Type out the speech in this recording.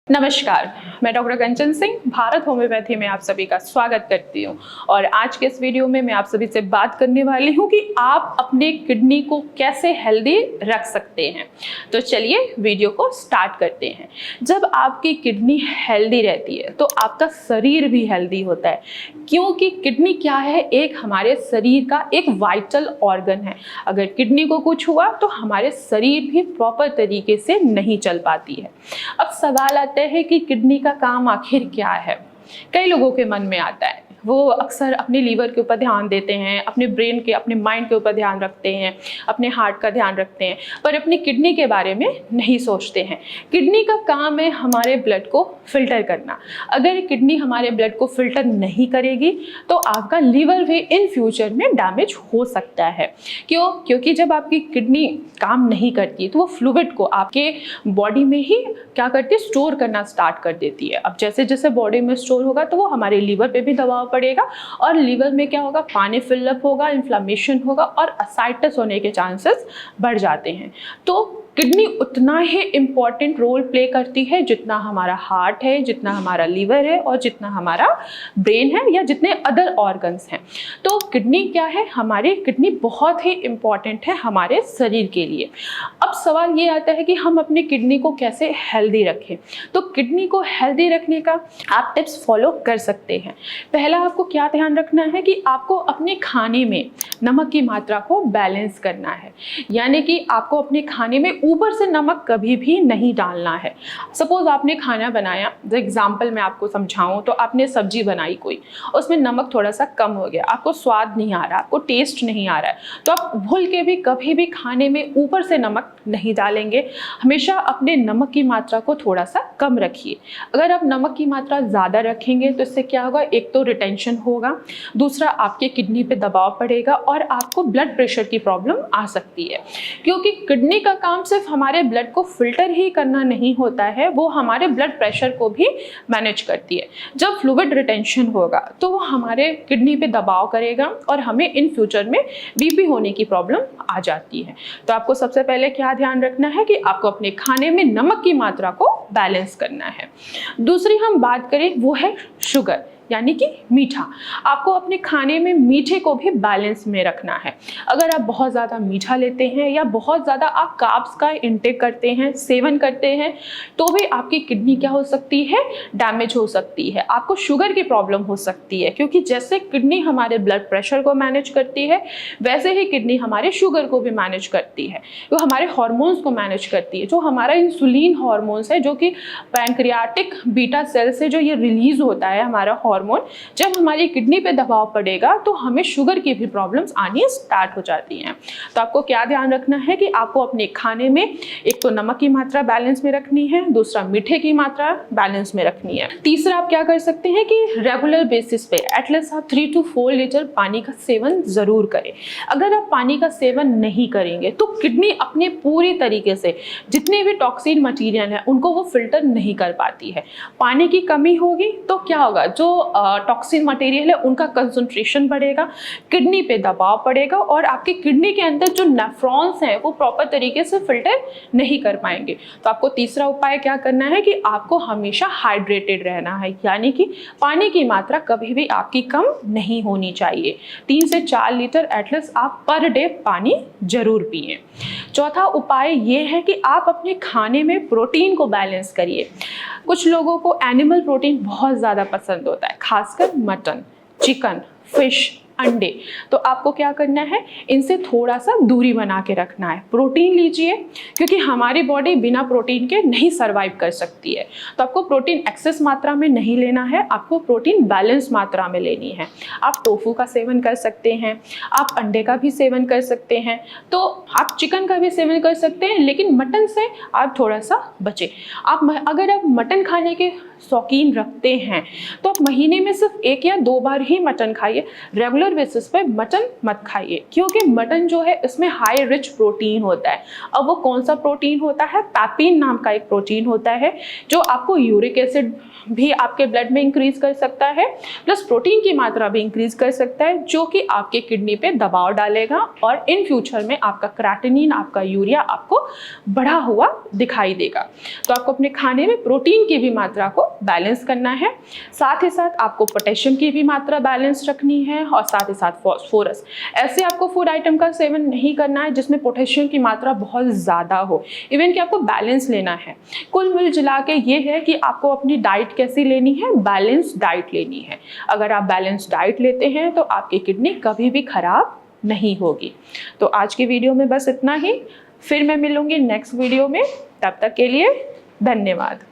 नमस्कार, मैं डॉक्टर कंचन सिंह भारत होम्योपैथी में आप सभी का स्वागत करती हूँ। और आज के इस वीडियो में मैं आप सभी से बात करने वाली हूँ कि आप अपने किडनी को कैसे हेल्दी रख सकते हैं। तो चलिए वीडियो को स्टार्ट करते हैं। जब आपकी किडनी हेल्दी रहती है तो आपका शरीर भी हेल्दी होता है, क्योंकि किडनी क्या है, एक हमारे शरीर का एक वाइटल ऑर्गन है। अगर किडनी को कुछ हुआ तो हमारे शरीर भी प्रॉपर तरीके से नहीं चल पाती है। अब सवाल आता है कि किडनी का काम आखिर क्या है। कई लोगों के मन में आता है, वो अक्सर अपने लीवर के ऊपर ध्यान देते हैं, अपने ब्रेन के, अपने माइंड के ऊपर ध्यान रखते हैं, अपने हार्ट का ध्यान रखते हैं, पर अपनी किडनी के बारे में नहीं सोचते हैं। किडनी का काम है हमारे ब्लड को फिल्टर करना। अगर किडनी हमारे ब्लड को फिल्टर नहीं करेगी तो आपका लीवर भी इन फ्यूचर में डैमेज हो सकता है। क्यों? क्योंकि जब आपकी किडनी काम नहीं करती तो वो फ्लूइड को आपके बॉडी में ही क्या करती है, स्टोर करना स्टार्ट कर देती है। अब जैसे जैसे बॉडी में स्टोर होगा तो वो हमारे लीवर पे भी दबाव पड़ेगा और लीवर में क्या होगा, पानी फिलअप होगा, इन्फ्लामेशन होगा और असाइटिस होने के चांसेस बढ़ जाते हैं। तो किडनी उतना ही इम्पॉर्टेंट रोल प्ले करती है जितना हमारा हार्ट है, जितना हमारा लीवर है और जितना हमारा ब्रेन है या जितने अदर ऑर्गन्स हैं। तो किडनी क्या है, हमारी किडनी बहुत ही इम्पॉर्टेंट है हमारे शरीर के लिए। अब सवाल ये आता है कि हम अपनी किडनी को कैसे हेल्दी रखें। तो किडनी को हेल्दी रखने का आप टिप्स फॉलो कर सकते हैं। पहला आपको क्या ध्यान रखना है कि आपको अपने खाने में नमक की मात्रा को बैलेंस करना है, यानी कि आपको अपने खाने में ऊपर से नमक कभी भी नहीं डालना है। सपोज आपने खाना बनाया, एग्जाम्पल मैं आपको समझाऊं तो आपने सब्जी बनाई कोई, उसमें नमक थोड़ा सा कम हो गया, आपको स्वाद नहीं आ रहा, आपको टेस्ट नहीं आ रहा है, तो आप भूल के भी कभी भी खाने में ऊपर से नमक नहीं डालेंगे। हमेशा अपने नमक की मात्रा को थोड़ा सा कम रखिए। अगर आप नमक की मात्रा ज़्यादा रखेंगे तो इससे क्या होगा, एक तो रिटेंशन होगा, दूसरा आपके किडनी पे दबाव पड़ेगा और आपको ब्लड प्रेशर की प्रॉब्लम आ सकती है। क्योंकि किडनी का काम सिर्फ हमारे ब्लड को फिल्टर ही करना नहीं होता है, वो हमारे ब्लड प्रेशर को भी मैनेज करती है। जब फ्लूइड रिटेंशन होगा तो वो हमारे किडनी पे दबाव करेगा और हमें इन फ्यूचर में बीपी होने की प्रॉब्लम आ जाती है। तो आपको सबसे पहले क्या ध्यान रखना है कि आपको अपने खाने में नमक की मात्रा को बैलेंस करना है। दूसरी हम बात करें वो है शुगर, यानी कि मीठा। आपको अपने खाने में मीठे को भी बैलेंस में रखना है। अगर आप बहुत ज़्यादा मीठा लेते हैं या बहुत ज़्यादा आप कार्ब्स का इंटेक करते हैं, सेवन करते हैं, तो भी आपकी किडनी क्या हो सकती है, डैमेज हो सकती है। आपको शुगर की प्रॉब्लम हो सकती है, क्योंकि जैसे किडनी हमारे ब्लड प्रेशर को मैनेज करती है वैसे ही किडनी हमारे शुगर को भी मैनेज करती है, वो हमारे हॉर्मोन्स को मैनेज करती है। जो हमारा इंसुलिन हॉर्मोन्स है, जो कि पैंक्रियाटिक बीटा सेल से जो ये रिलीज होता है हमारा हार्मोन, जब हमारी किडनी पे दबाव पड़ेगा तो हमें शुगर की भी प्रॉब्लम्स आनी स्टार्ट हो जाती हैं। तो आपको क्या ध्यान रखना है कि आपको अपने खाने में एक तो नमक की मात्रा बैलेंस में रखनी है, दूसरा मीठे की मात्रा बैलेंस में रखनी है। तीसरा आप क्या कर सकते हैं कि रेगुलर बेसिस पे एटलीस्ट आप 3 to 4 लीटर पानी का सेवन जरूर करें। अगर आप पानी का सेवन नहीं करेंगे तो किडनी अपने पूरी तरीके से जितने भी टॉक्सिन मटीरियल है उनको वो फिल्टर नहीं कर पाती है। पानी की कमी होगी तो क्या होगा, जो टॉक्सिन मटेरियल है उनका कंसंट्रेशन बढ़ेगा, किडनी पे दबाव पड़ेगा और आपकी किडनी के अंदर जो नेफ्रॉन्स हैं वो प्रॉपर तरीके से फिल्टर नहीं कर पाएंगे। तो आपको तीसरा उपाय क्या करना है कि आपको हमेशा हाइड्रेटेड रहना है, यानी कि पानी की मात्रा कभी भी आपकी कम नहीं होनी चाहिए। 3 से 4 लीटर एटलीस्ट आप पर डे पानी जरूर पिए। चौथा उपाय ये है कि आप अपने खाने में प्रोटीन को बैलेंस करिए। कुछ लोगों को एनिमल प्रोटीन बहुत ज़्यादा पसंद होता है, खासकर मटन, चिकन, फिश, अंडे। तो आपको क्या करना है, इनसे थोड़ा सा दूरी बना के रखना है। प्रोटीन लीजिए, क्योंकि हमारी बॉडी बिना प्रोटीन के नहीं सर्वाइव कर सकती है। तो आपको प्रोटीन एक्सेस मात्रा में नहीं लेना है, आपको प्रोटीन बैलेंस मात्रा में लेनी है। आप टोफू का सेवन कर सकते हैं, आप अंडे का भी सेवन कर सकते हैं, तो आप चिकन का भी सेवन कर सकते हैं, लेकिन मटन से आप थोड़ा सा बचें। अगर आप मटन खाने के शौकीन रखते हैं तो आप महीने में सिर्फ 1 या 2 बार ही मटन खाइए। रेगुलर रेगुलर बेसिस पे मटन मत खाइए, क्योंकि मटन जो है इसमें हाई रिच प्रोटीन होता है। अब वो कौन सा प्रोटीन होता है? पैपिन नाम का एक प्रोटीन होता है जो आपको यूरिक एसिड भी आपके ब्लड में इंक्रीज कर सकता है, प्लस प्रोटीन की मात्रा भी इंक्रीज कर सकता है, जो कि आपके किडनी पे दबाव डालेगा और इन फ्यूचर में आपका क्रेटिनिन, आपका यूरिया आपको बढ़ा हुआ दिखाई देगा। तो आपको अपने खाने में प्रोटीन की भी मात्रा को बैलेंस करना है, साथ ही साथ आपको पोटेशियम की भी मात्रा बैलेंस रखनी है और साथ ही साथ फॉस्फोरस। ऐसे आपको फूड आइटम का सेवन नहीं करना है जिसमें पोटेशियम की मात्रा बहुत ज़्यादा हो, इवन कि आपको बैलेंस लेना है। कुल मिला के ये है कि आपको अपनी डाइट कैसी लेनी है? बैलेंस डाइट लेनी है। अगर आप बैलेंस डाइट लेते हैं तो आपकी किडनी कभी भी खराब नहीं होगी। तो आज की वीडियो में बस इतना ही, फिर मैं मिलूंगी नेक्स्ट वीडियो में। तब तक के लिए धन्यवाद।